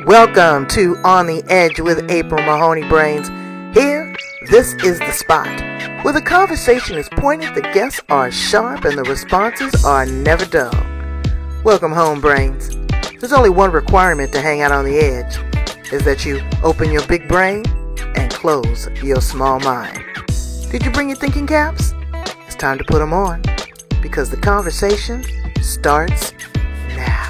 Welcome to On the Edge with April Mahoney Brains. Here, this is the spot where the conversation is pointed, the guests are sharp, and the responses are never dull. Welcome home, Brains. There's only one requirement to hang out on the edge, is that you open your big brain and close your small mind. Did you bring your thinking caps? It's time to put them on, because the conversation starts now.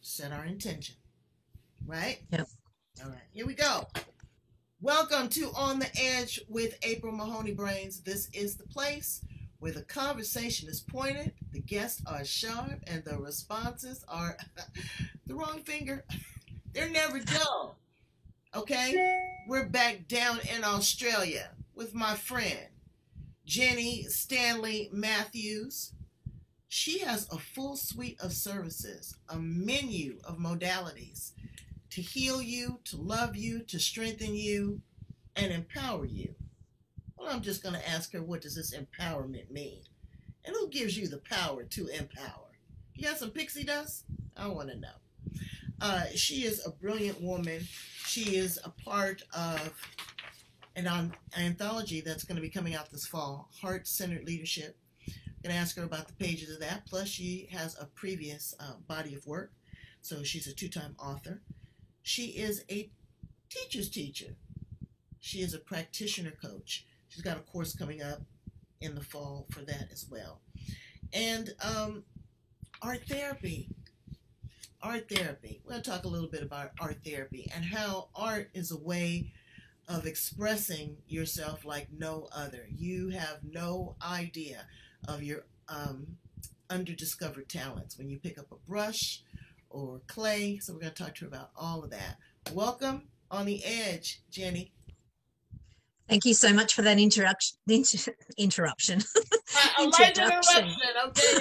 Set our intention, right? Yep. All right, here we go. Welcome to On the Edge with April Mahoney Brains. This is the place where the conversation is pointed, the guests are sharp, and the responses are the wrong finger. They're never dull. Okay? We're back down in Australia with my friend, Jenny Stanley Matthews. She has a full suite of services, a menu of modalities to heal you, to love you, to strengthen you, and empower you. Well, I'm just going to ask her, what does this empowerment mean? And who gives you the power to empower? You got some pixie dust? I want to know. She is a brilliant woman. She is a part of an anthology that's going to be coming out this fall, Heart-Centered Leadership. I'm going to ask her about the pages of that. Plus, she has a previous body of work. So she's a two-time author. She is a teacher's teacher. She is a practitioner coach. She's got a course coming up in the fall for that as well. And art therapy. Art therapy. We're going to talk a little bit about art therapy and how art is a way of expressing yourself like no other. You have no idea of your underdiscovered talents when you pick up a brush or clay. So we're going to talk to her about all of that. Welcome on the edge, Jenny. Thank you so much for that interruption. Introduction, okay?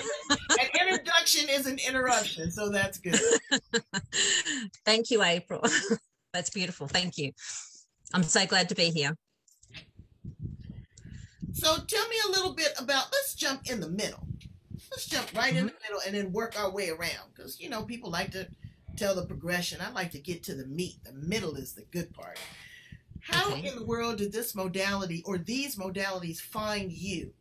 An introduction is an interruption, so that's good. Thank you, April. That's beautiful. Thank you. I'm so glad to be here. So tell me a little bit about, let's jump in the middle. Let's jump right in the middle and then work our way around. Because, you know, people like to tell the progression. I like to get to the meat. The middle is the good part. How in the world did this modality or these modalities find you?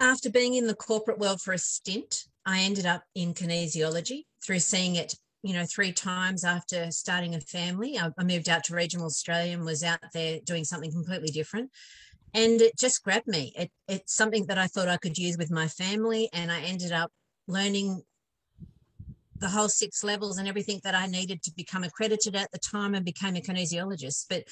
After being in the corporate world for a stint, I ended up in kinesiology through seeing it 3 times after starting a family. I moved out to regional Australia and was out there doing something completely different. And it just grabbed me. It's something that I thought I could use with my family. And I ended up learning the whole 6 levels and everything that I needed to become accredited at the time and became a kinesiologist. But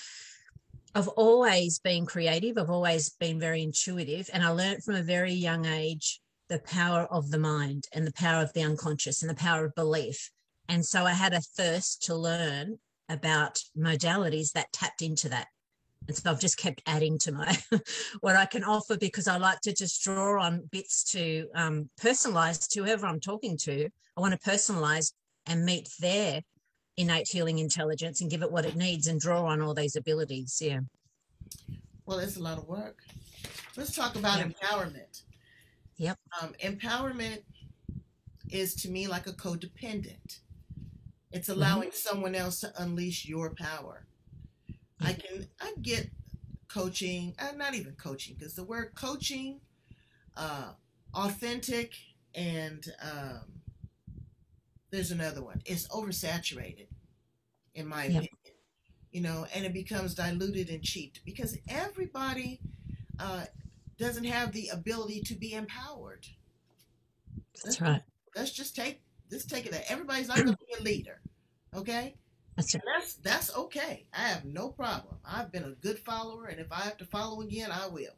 I've always been creative. I've always been very intuitive. And I learned from a very young age the power of the mind and the power of the unconscious and the power of belief. And so I had a thirst to learn about modalities that tapped into that. And so I've just kept adding to my what I can offer, because I like to just draw on bits to personalize to whoever I'm talking to. I want to personalize and meet their innate healing intelligence and give it what it needs and draw on all these abilities. Yeah. Well, it's a lot of work. Let's talk about empowerment. Yep. Empowerment is, to me, like a codependent. It's allowing someone else to unleash your power. I get coaching, not even coaching, because the word coaching, authentic, and there's another one. It's oversaturated, in my opinion. And it becomes diluted and cheap because everybody doesn't have the ability to be empowered. That's right. Let's just take it that everybody's not going to be a leader, okay? That's okay. I have no problem. I've been a good follower, and if I have to follow again, I will.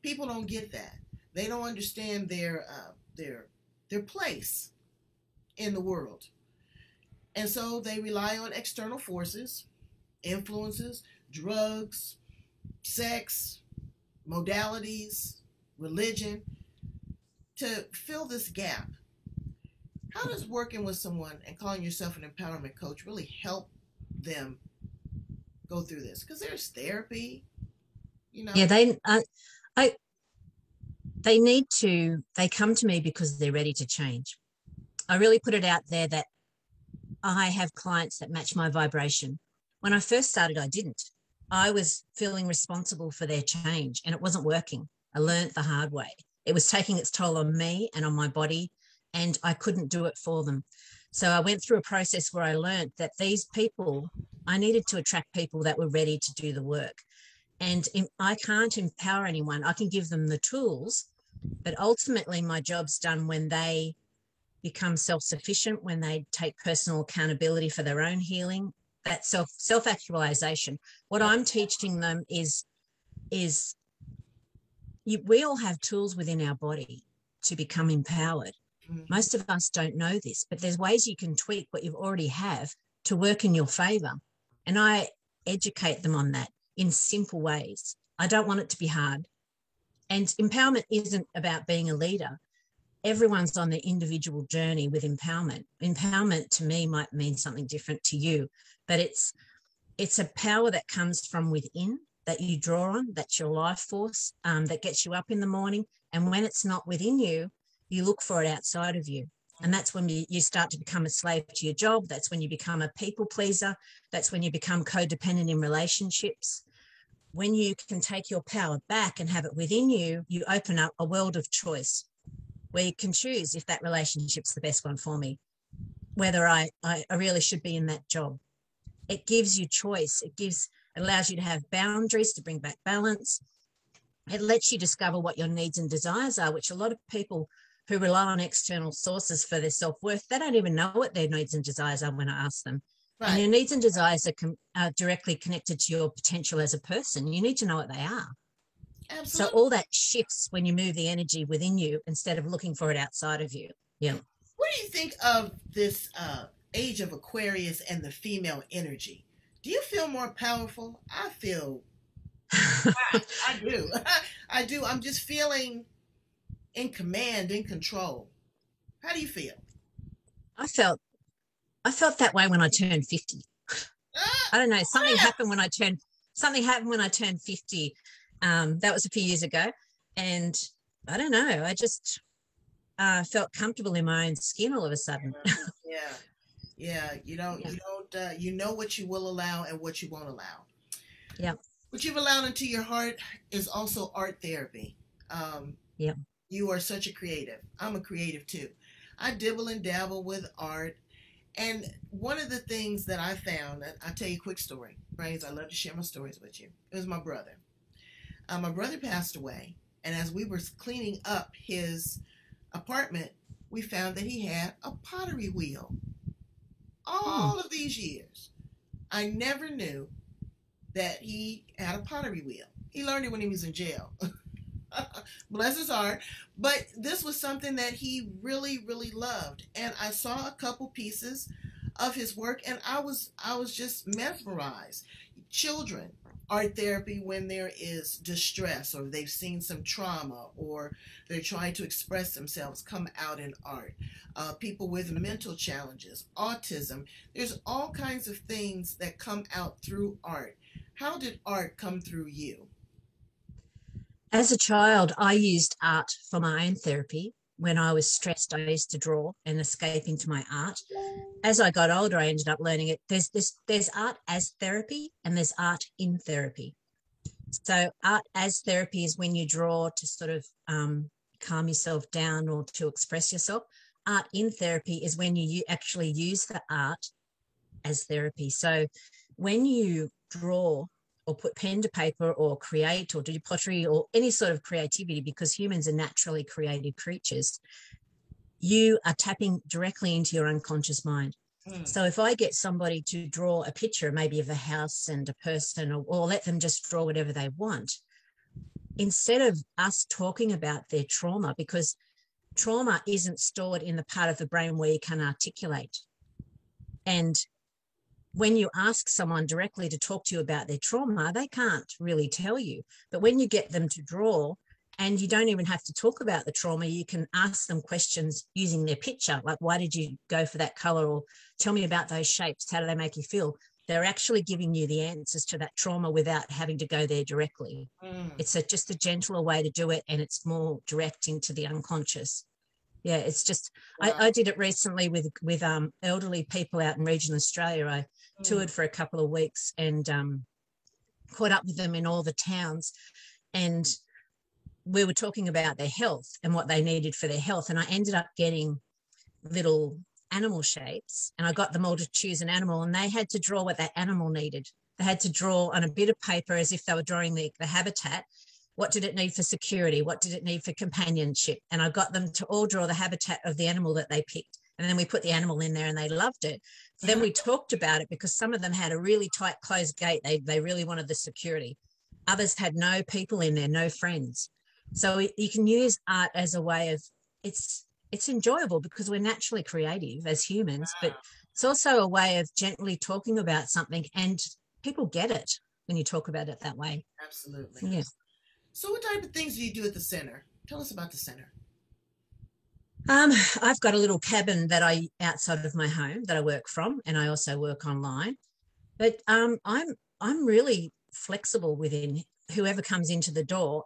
People don't get that. They don't understand their place in the world, and so they rely on external forces, influences, drugs, sex, modalities, religion, to fill this gap. How does working with someone and calling yourself an empowerment coach really help them go through this? Because there's therapy, you Yeah, know. I, they need to, they come to me because they're ready to change. I really put it out there that I have clients that match my vibration. When I first started, I didn't. I was feeling responsible for their change and it wasn't working. I learned the hard way. It was taking its toll on me and on my body, and I couldn't do it for them. So I went through a process where I learned that these people, I needed to attract people that were ready to do the work. And I can't empower anyone. I can give them the tools, but ultimately my job's done when they become self-sufficient, when they take personal accountability for their own healing, that self-actualization. What I'm teaching them is we all have tools within our body to become empowered. Mhm. Most of us don't know this, but there's ways you can tweak what you already have to work in your favor. And I educate them on that in simple ways. I don't want it to be hard. And empowerment isn't about being a leader. Everyone's on their individual journey with empowerment. Empowerment to me might mean something different to you, but it's a power that comes from within that you draw on. That's your life force, that gets you up in the morning. And when it's not within you, you look for it outside of you. And that's when you start to become a slave to your job. That's when you become a people pleaser. That's when you become codependent in relationships. When you can take your power back and have it within you, you open up a world of choice where you can choose if that relationship's the best one for me, whether I really should be in that job. It gives you choice. It allows you to have boundaries to bring back balance. It lets you discover what your needs and desires are, which a lot of people who rely on external sources for their self-worth, they don't even know what their needs and desires are when I ask them. And Right. your needs and desires are directly connected to your potential as a person. You need to know what they are. So Absolutely. all that shifts when you move the energy within you instead of looking for it outside of you. Yeah. What do you think of this age of Aquarius and the female energy? Do you feel more powerful? I feel I do. I do. I'm just feeling in command, in control. How do you feel? I felt I felt that way when I turned 50. Ah, I don't know, yeah. something happened when I turned 50. That was a few years ago. And I don't know, I just felt comfortable in my own skin all of a sudden. Yeah. Yeah. Yeah. You know what you will allow and what you won't allow. Yeah. What you've allowed into your heart is also art therapy. Um, Yeah. you are such a creative. I'm a creative too. I dibble and dabble with art. And one of the things that I found, I'll tell you a quick story. Brains, I love to share my stories with you. It was my brother. My brother passed away. And as we were cleaning up his apartment, we found that he had a pottery wheel. Hmm. All of these years, I never knew that he had a pottery wheel. He learned it when he was in jail. Bless his heart. But this was something that he really, really loved. And I saw a couple pieces of his work and I was just mesmerized. Children, art therapy when there is distress or they've seen some trauma or they're trying to express themselves come out in art. People with mental challenges, autism, there's all kinds of things that come out through art. How did art come through you? As a child, I used art for my own therapy. When I was stressed, I used to draw and escape into my art. As I got older, I ended up learning it. There's art as therapy and there's art in therapy. So art as therapy is when you draw to sort of calm yourself down or to express yourself. Art in therapy is when you actually use the art as therapy. So when you draw or put pen to paper or create or do pottery or any sort of creativity, because humans are naturally creative creatures, you are tapping directly into your unconscious mind. Mm. So if I get somebody to draw a picture, maybe of a house and a person, or let them just draw whatever they want, instead of us talking about their trauma, because trauma isn't stored in the part of the brain where you can articulate. And when you ask someone directly to talk to you about their trauma, they can't really tell you. But when you get them to draw And you don't even have to talk about the trauma. You can ask them questions using their picture, like, why did you go for that color? Or tell me about those shapes. How do they make you feel? They're actually giving you the answers to that trauma without having to go there directly. It's just a gentler way to do it, and it's more direct into the unconscious. Yeah, it's just, wow. I did it recently with elderly people out in regional Australia. I toured for a couple of weeks and caught up with them in all the towns, and we were talking about their health and what they needed for their health. And I ended up getting little animal shapes, and I got them all to choose an animal, and they had to draw what that animal needed. They had to draw on a bit of paper as if they were drawing the habitat. What did it need for security? What did it need for companionship? And I got them to all draw the habitat of the animal that they picked. And then we put the animal in there and they loved it. Then we talked about it because some of them had a really tight closed gate. They really wanted the security. Others had no people in there, no friends. So you can use art as a way of, it's enjoyable because we're naturally creative as humans, but it's also a way of gently talking about something, and people get it when you talk about it that way. Absolutely. Yeah. So what type of things do you do at the center? Tell us about the center. I've got a little cabin that outside of my home that I work from, and I also work online. But I'm really flexible within whoever comes into the door.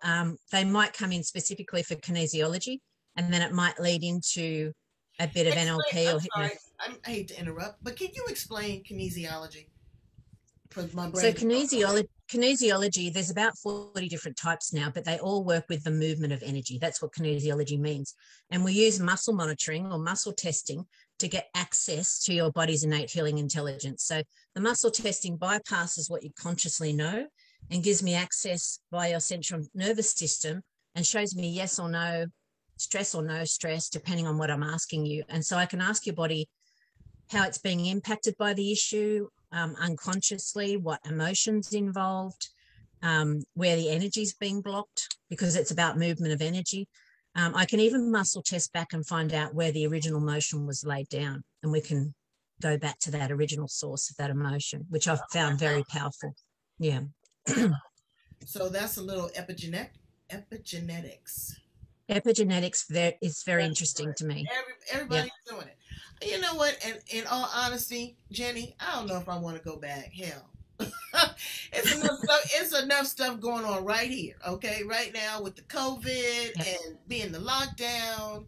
They might come in specifically for kinesiology, and then it might lead into a bit of NLP or hypnosis. I hate to interrupt, but can you explain kinesiology? So kinesiology, there's about 40 different types now, but they all work with the movement of energy. That's what kinesiology means. And we use muscle monitoring or muscle testing to get access to your body's innate healing intelligence. So the muscle testing bypasses what you consciously know and gives me access via your central nervous system and shows me yes or no stress, depending on what I'm asking you. And so I can ask your body how it's being impacted by the issue, unconsciously, what emotions involved, where the energy is being blocked, because it's about movement of energy. I can even muscle test back and find out where the original motion was laid down, and we can go back to that original source of that emotion, which I've found very powerful. Yeah. So that's a little epigenetics. Epigenetics is very interesting to me. Everybody's doing it. You know what? And in all honesty, Jenny, I don't know if I want to go back. Hell, it's enough stuff going on right here. Okay, right now with the COVID and being the lockdown,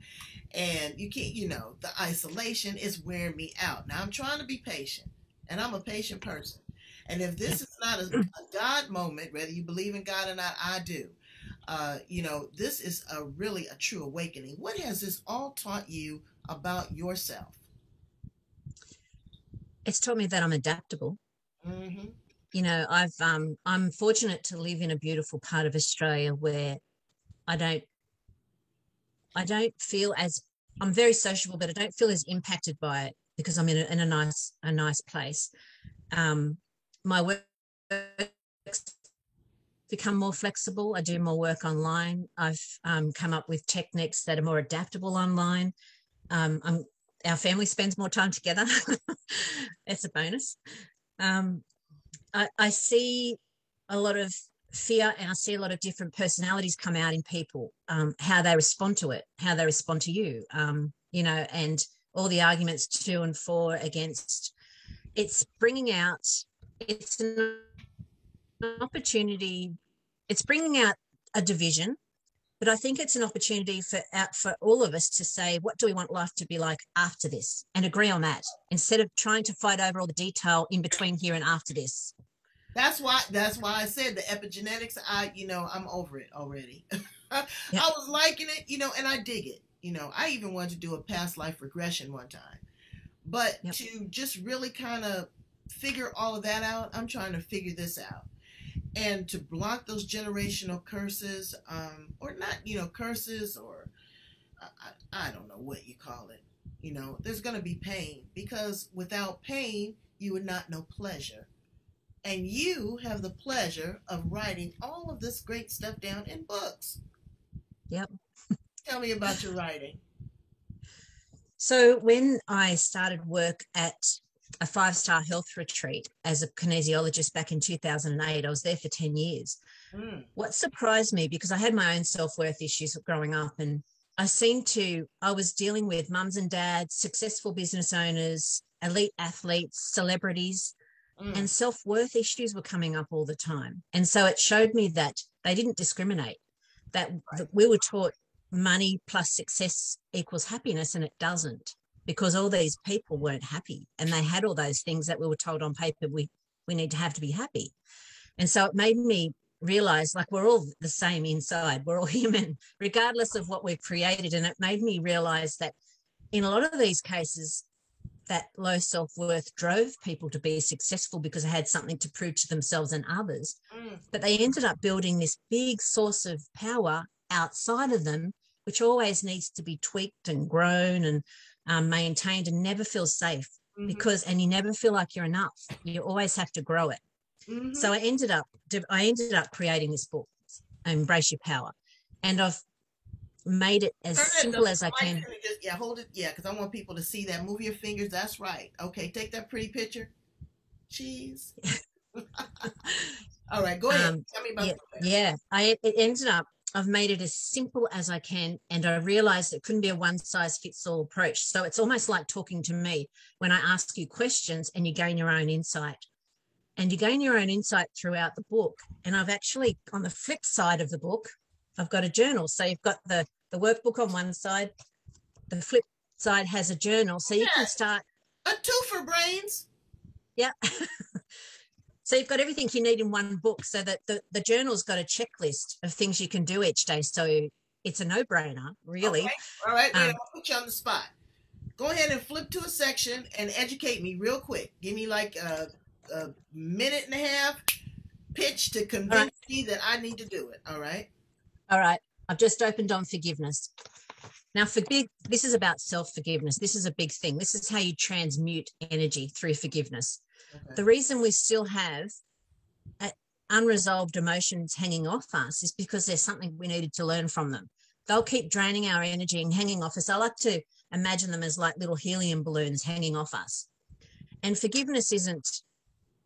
and you can't, the isolation is wearing me out. Now I'm trying to be patient, and I'm a patient person. And if this is not a God moment, whether you believe in God or not, I do. This is really a true awakening. What has this all taught you about yourself? It's taught me that I'm adaptable. Mm-hmm. I'm fortunate to live in a beautiful part of Australia where I don't feel as, I'm very sociable, but I don't feel as impacted by it because I'm in a nice place. My work's become more flexible. I do more work online. I've come up with techniques that are more adaptable online. Our family spends more time together. It's a bonus. I see a lot of fear, and I see a lot of different personalities come out in people, how they respond to it, how they respond to you, and all the arguments to and for, against. It's bringing out, it's an opportunity, it's bringing out a division, but I think it's an opportunity for all of us to say, what do we want life to be like after this, and agree on that instead of trying to fight over all the detail in between here and after this. That's why I said the epigenetics. I'm over it already. I was liking it, and I dig it. I even wanted to do a past life regression one time, but to just really kind of figure all of that out, I'm trying to figure this out. And to block those generational curses, or not, curses, or I don't know what you call it. There's going to be pain, because without pain, you would not know pleasure. And you have the pleasure of writing all of this great stuff down in books. Yep. Tell me about your writing. So when I started work at a 5-star health retreat as a kinesiologist back in 2008. I was there for 10 years. What surprised me, because I had my own self-worth issues growing up, and I was dealing with mums and dads, successful business owners, elite athletes, celebrities, and self-worth issues were coming up all the time. And so it showed me that they didn't discriminate, that we were taught money plus success equals happiness, and it doesn't, because all these people weren't happy and they had all those things that we were told on paper we need to have to be happy. And so it made me realize, like, we're all the same inside. We're all human, regardless of what we've created. And it made me realize that in a lot of these cases, that low self-worth drove people to be successful because they had something to prove to themselves and others. But they ended up building this big source of power outside of them, which always needs to be tweaked and grown and maintained, and never feels safe, because, and you never feel like you're enough. You always have to grow it. So I ended up creating this book, Embrace Your Power, and I've made it as simple as I can. Hold it. Yeah, because I want people to see that. Move your fingers. That's right. Okay, take that pretty picture. Cheese. All right, go ahead. Tell me about it ended up, I've made it as simple as I can, and I realized it couldn't be a one-size-fits-all approach. So it's almost like talking to me when I ask you questions and you gain your own insight. And you gain your own insight throughout the book. And I've actually, on the flip side of the book, I've got a journal. So you've got the workbook on one side, the flip side has a journal. So you can start. A two for brains. Yeah. So you've got everything you need in one book, so that the journal's got a checklist of things you can do each day. So it's a no-brainer, really. Okay. All right, I'll put you on the spot. Go ahead and flip to a section and educate me real quick. Give me like a minute and a half pitch to convince me that I need to do it. All right. I've just opened on forgiveness. Now, this is about self-forgiveness. This is a big thing. This is how you transmute energy through forgiveness. Okay. The reason we still have unresolved emotions hanging off us is because there's something we needed to learn from them. They'll keep draining our energy and hanging off us. I like to imagine them as like little helium balloons hanging off us. And forgiveness isn't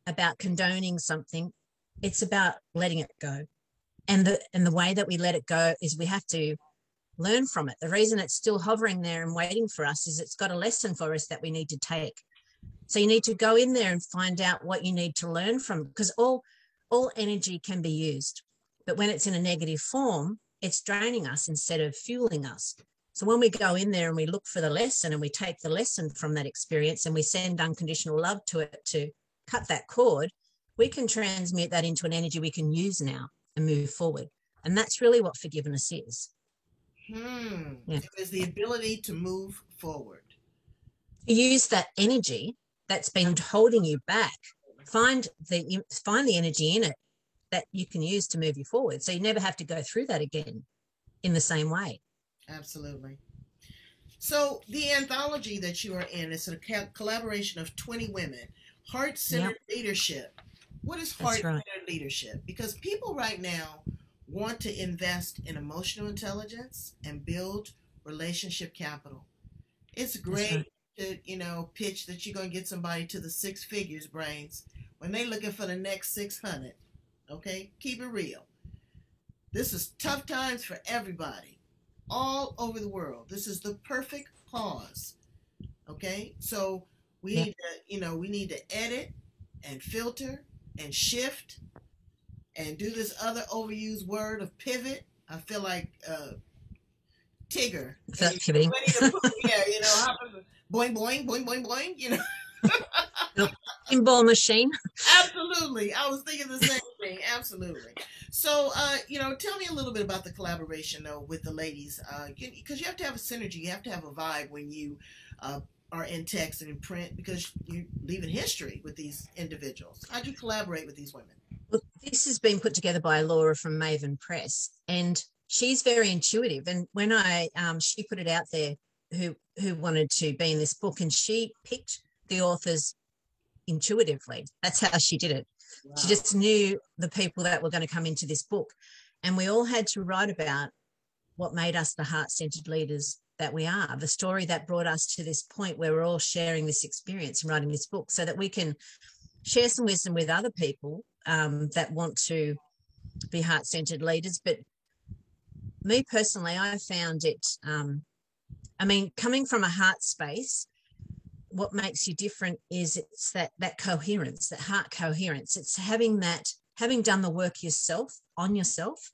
about condoning something. It's about letting it go. And the way that we let it go is we have to learn from it. The reason it's still hovering there and waiting for us is it's got a lesson for us that we need to take. So you need to go in there and find out what you need to learn from, because all energy can be used. But when it's in a negative form, it's draining us instead of fueling us. So when we go in there and we look for the lesson and we take the lesson from that experience and we send unconditional love to it to cut that cord, we can transmute that into an energy we can use now and move forward. And that's really what forgiveness is. Yeah. It is the ability to move forward. Use that energy that's been holding you back. Find the energy in it that you can use to move you forward, so you never have to go through that again in the same way. Absolutely. So the anthology that you are in is a collaboration of 20 women. Heart-centered leadership. What is heart-centered leadership? Because people right now want to invest in emotional intelligence and build relationship capital. It's great to, pitch that you're going to get somebody to the 6 figures, brains, when they're looking for the next 600. Okay? Keep it real. This is tough times for everybody all over the world. This is the perfect pause. Okay? So we need to edit and filter and shift and do this other overused word of pivot. I feel like Tigger. Pivoting. Boing, boing, boing, boing, boing, Pinball machine. Absolutely. I was thinking the same thing. Absolutely. So, tell me a little bit about the collaboration, though, with the ladies. Because you have to have a synergy. You have to have a vibe when you are in text and in print, because you're leaving history with these individuals. How'd you collaborate with these women? Well, this has been put together by Laura from Maven Press, and she's very intuitive. And when she put it out there, who wanted to be in this book, and she picked the authors intuitively. That's how she did it. Wow. She just knew the people that were going to come into this book, and we all had to write about what made us the heart-centered leaders that we are, the story that brought us to this point where we're all sharing this experience and writing this book, so that we can share some wisdom with other people that want to be heart-centered leaders. But me personally, I found it, coming from a heart space, what makes you different is it's that coherence, that heart coherence. It's having done the work yourself, on yourself,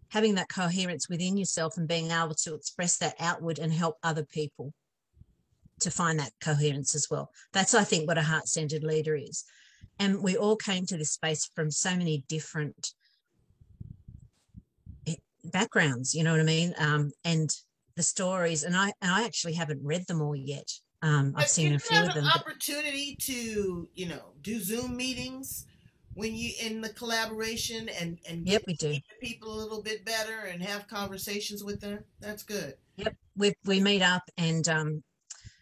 having that coherence within yourself and being able to express that outward and help other people to find that coherence as well. That's, I think, what a heart-centered leader is. And we all came to this space from so many different backgrounds, you know what I mean? And the stories, and I actually haven't read them all yet. I've seen a few of them. Opportunity to, do Zoom meetings when you in the collaboration and yep, we do. People a little bit better and have conversations with them. That's good. Yep, we meet up, and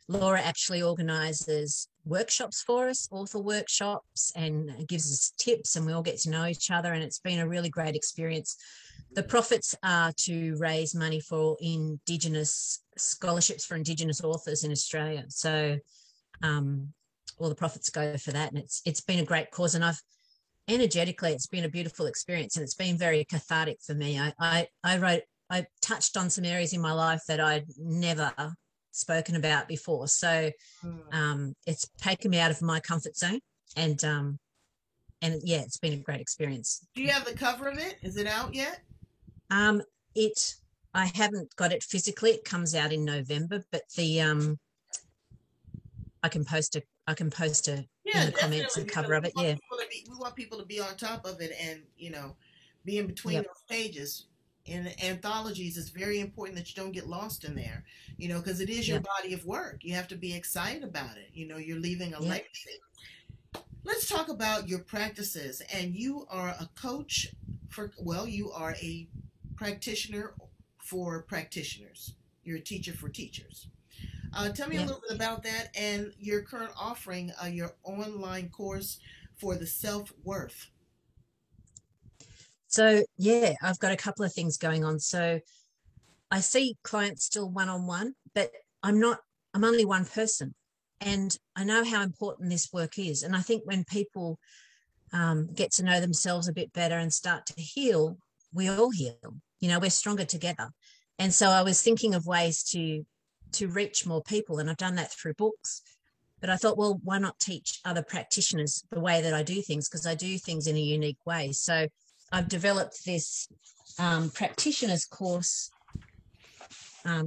Laura actually organises workshops for us, author workshops, and gives us tips, and we all get to know each other, and it's been a really great experience. The profits are to raise money for Indigenous scholarships for Indigenous authors in Australia. So all the profits go for that, and it's been a great cause, and energetically it's been a beautiful experience, and it's been very cathartic for me. I touched on some areas in my life that I'd never spoken about before, so it's taken me out of my comfort zone, and yeah, it's been a great experience. Do you have the cover of it? Is it out yet? I haven't got it physically. It comes out in November, but the I can post a in the comments and cover of it. Yeah, we want people to be on top of it, and be in between those pages. In anthologies, it's very important that you don't get lost in there, because it is your body of work. You have to be excited about it. You're leaving a legacy. Let's talk about your practices. And you are a coach you are a practitioner for practitioners. You're a teacher for teachers. Tell me a little bit about that and your current offering, your online course for the self-worth. So, I've got a couple of things going on. So I see clients still one-on-one, but I'm only one person. And I know how important this work is. And I think when people get to know themselves a bit better and start to heal, we all heal. We're stronger together. And so I was thinking of ways to reach more people, and I've done that through books. But I thought, well, why not teach other practitioners the way that I do things, because I do things in a unique way. So I've developed this practitioner's course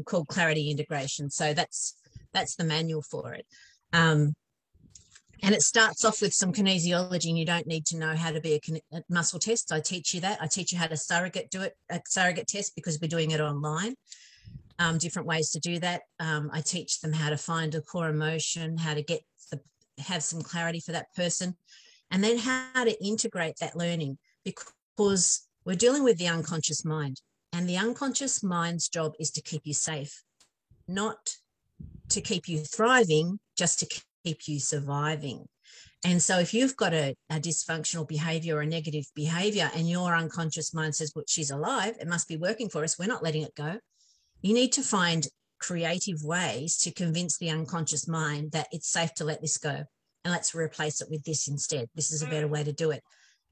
called Clarity Integration. So that's the manual for it. And it starts off with some kinesiology, and you don't need to know how to be a muscle test. I teach you that. I teach you how to a surrogate test, because we're doing it online. Different ways to do that. I teach them how to find a core emotion, how to have some clarity for that person, and then how to integrate that learning, because we're dealing with the unconscious mind, and the unconscious mind's job is to keep you safe, not to keep you thriving, just to keep you surviving. And so if you've got a dysfunctional behavior or a negative behavior, and your unconscious mind says, well, she's alive, it must be working for us, we're not letting it go. You need to find creative ways to convince the unconscious mind that it's safe to let this go, and let's replace it with this instead. This is a better way to do it.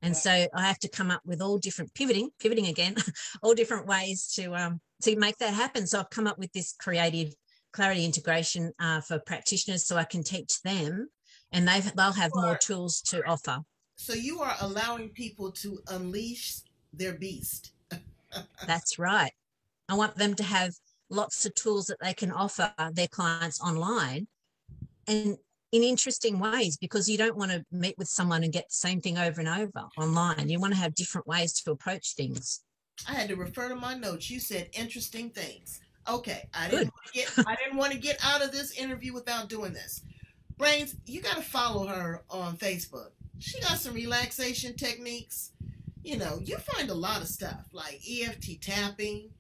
And so I have to come up with all different pivoting again, all different ways to make that happen. So I've come up with this creative clarity integration for practitioners, so I can teach them, and they'll have more tools to offer. So you are allowing people to unleash their beast. That's right. I want them to have lots of tools that they can offer their clients online, and in interesting ways, because you don't want to meet with someone and get the same thing over and over online. You want to have different ways to approach things. I had to refer to my notes. You said interesting things. Okay, I didn't want to get out of this interview without doing this. Brains, you got to follow her on Facebook. She got some relaxation techniques. You find a lot of stuff like EFT tapping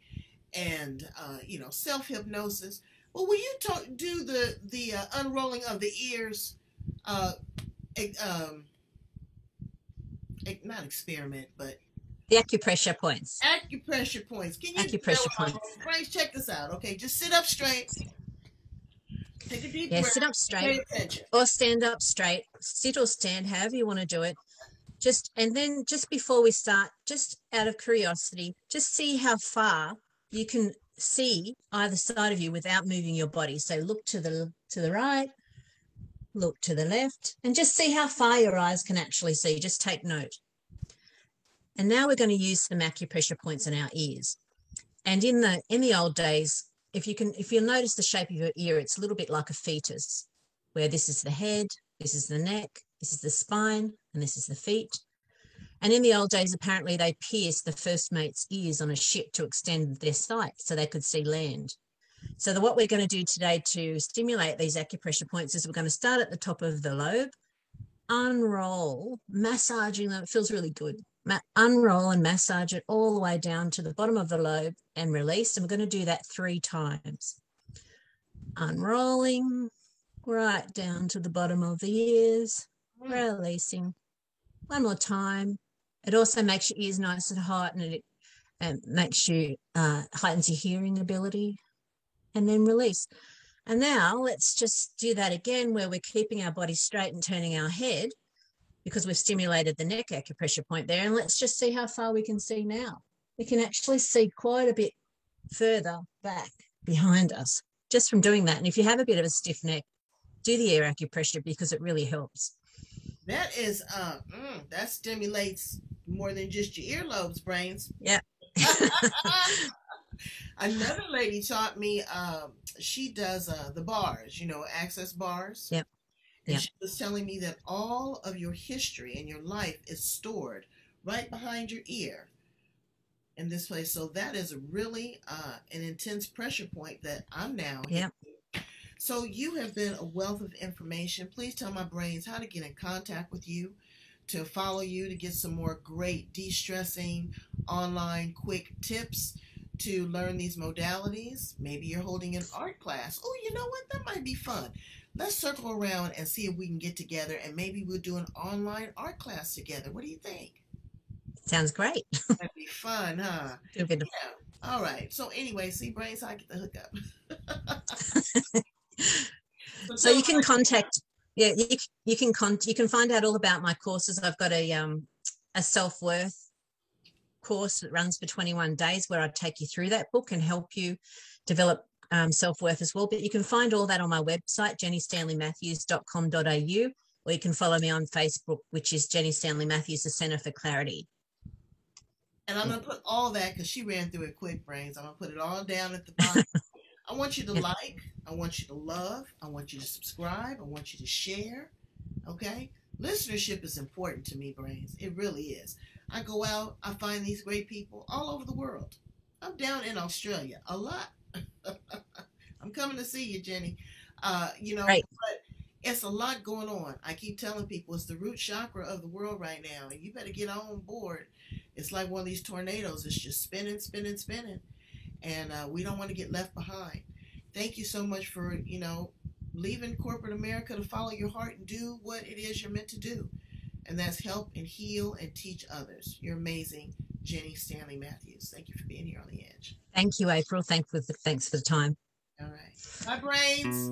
and self-hypnosis. Well, will you do the unrolling of the ears, not experiment, but The acupressure points. Acupressure points. Can you Acupressure points. Brains, check this out. Okay, just sit up straight. Take a deep Yeah, breath. sit up straight Pay attention. or stand up straight. Sit or stand, however you want to do it. And then just before we start, just out of curiosity, just see how far you can see either side of you without moving your body. So look to the right, look to the left, and just see how far your eyes can actually see. Just take note. And now we're going to use some acupressure points in our ears. And in the old days, if you'll notice the shape of your ear, it's a little bit like a fetus, where this is the head, this is the neck, this is the spine, and this is the feet. And in the old days, apparently they pierced the first mate's ears on a ship to extend their sight so they could see land. So what we're going to do today to stimulate these acupressure points is we're going to start at the top of the lobe, unroll, massaging them. It feels really good. Unroll and massage it all the way down to the bottom of the lobe and release. And we're going to do that 3 times. Unrolling right down to the bottom of the ears, releasing. One more time. It also makes your ears nice and hot, and it makes you heightens your hearing ability. And then release. And now let's just do that again, where we're keeping our body straight and turning our head, because we've stimulated the neck acupressure point there. And let's just see how far we can see now. We can actually see quite a bit further back behind us just from doing that. And if you have a bit of a stiff neck, do the ear acupressure, because it really helps. That is, that stimulates more than just your earlobes, Brains. Yeah. Another lady taught me, she does the bars, access bars. Yep. And she was telling me that all of your history and your life is stored right behind your ear in this place. So that is really an intense pressure point that I'm now. Yeah. So you have been a wealth of information. Please tell my brains how to get in contact with you, to follow you, to get some more great de-stressing online quick tips to learn these modalities. Maybe you're holding an art class. Oh, you know what? That might be fun. Let's circle around and see if we can get together, and maybe we'll do an online art class together. What do you think? Sounds great. That'd be fun, huh? Yeah. All right. So anyway, see, Brains, I get the hookup. So you can contact, you can find out all about my courses. I've got a self-worth course that runs for 21 days where I take you through that book and help you develop self-worth as well. But you can find all that on my website, jennystanleymatthews.com.au, or you can follow me on Facebook, which is Jenny Stanley Matthews, the Center for Clarity. And I'm going to put all that, because she ran through it quick, Brains. I'm going to put it all down at the bottom. I want you to like, I want you to love, I want you to subscribe, I want you to share, okay? Listenership is important to me, Brains. It really is. I go out, I find these great people all over the world. I'm down in Australia a lot. I'm coming to see you, Jenny. Right. But it's a lot going on. I keep telling people it's the root chakra of the world right now, and you better get on board. It's like one of these tornadoes. It's just spinning, spinning, spinning. And we don't want to get left behind. Thank you so much for, leaving corporate America to follow your heart and do what it is you're meant to do. And that's help and heal and teach others. You're amazing, Jenny Stanley Matthews. Thank you for being here on The Edge. Thank you, April. Thanks for the time. All right. Bye, Brains.